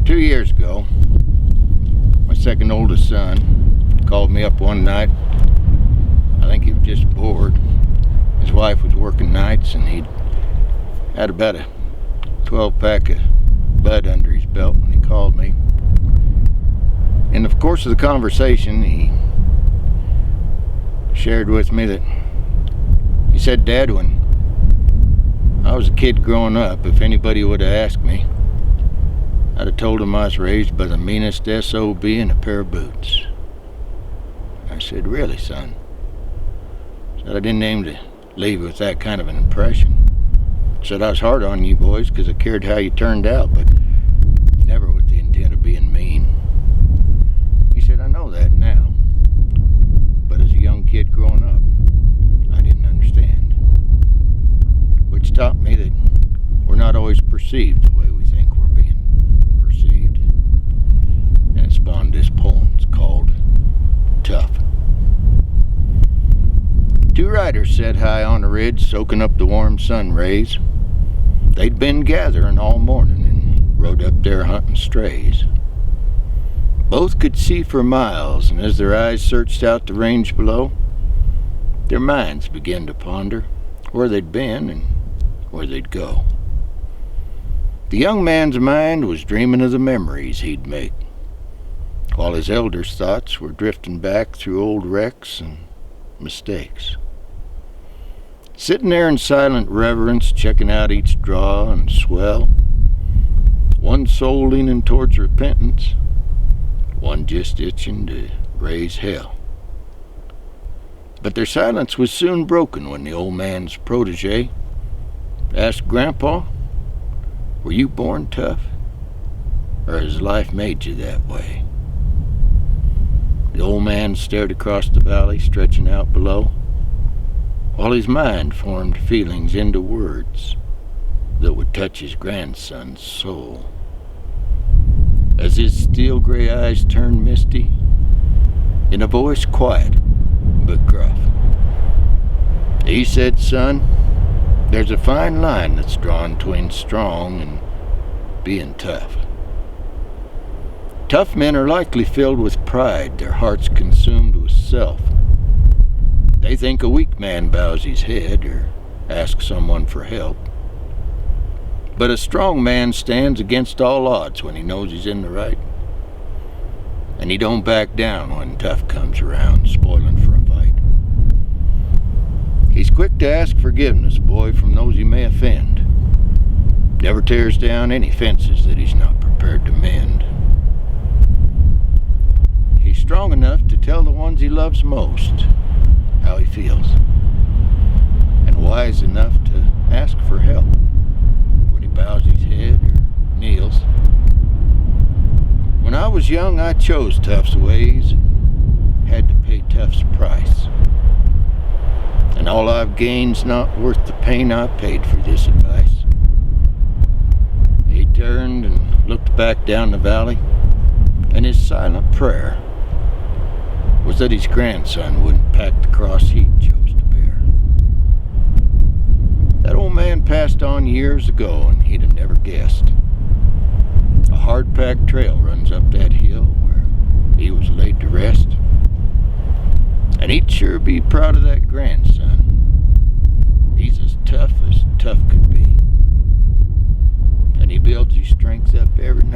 2 years ago, my second oldest son called me up one night. I think he was just bored. His wife was working nights and he'd had about a 12-pack of bud under his belt when he called me. In the course of the conversation, he shared with me that he said, "Dad, when I was a kid growing up, if anybody would have asked me, I'd have told him I was raised by the meanest SOB in a pair of boots." I said, "Really, son?" Said, "I didn't aim to leave with that kind of an impression. Said I was hard on you boys because I cared how you turned out, but never with the intent of being mean." He said, "I know that now, but as a young kid growing up, I didn't understand." Which taught me that we're not always perceived the way we think we're being perceived. And it spawned this poem. It's called Tough. Two riders sat high on a ridge, soaking up the warm sun rays. They'd been gathering all morning and rode up there hunting strays. Both could see for miles, and as their eyes searched out the range below, their minds began to ponder where they'd been and where they'd go. The young man's mind was dreaming of the memories he'd make, while his elder's thoughts were drifting back through old wrecks and mistakes. Sitting there in silent reverence, checking out each draw and swell, one soul leaning towards repentance, one just itching to raise hell. But their silence was soon broken when the old man's protege asked, "Grandpa, were you born tough, or has life made you that way?" The old man stared across the valley stretching out below, while his mind formed feelings into words that would touch his grandson's soul. As his steel gray eyes turned misty, in a voice quiet but gruff, he said, "Son, there's a fine line that's drawn between strong and being tough. Tough men are likely filled with pride, their hearts consumed with self. They think a weak man bows his head or asks someone for help. But a strong man stands against all odds when he knows he's in the right. And he don't back down when tough comes around, spoiling for a fight. He's quick to ask forgiveness, boy, from those he may offend. Never tears down any fences that he's not prepared to mend. He's strong enough to tell the ones he loves most how he feels, and wise enough to ask for help when he bows his head or kneels. When I was young, I chose Tough's ways and had to pay Tough's price. And all I've gained's not worth the pain I paid for this advice." He turned and looked back down the valley, and his silent prayer was that his grandson wouldn't pack the cross he chose to bear. That old man passed on years ago, and he'd have never guessed. A hard-packed trail runs up that hill where he was laid to rest. And he'd sure be proud of that grandson. He's as tough could be. And he builds his strength up every night.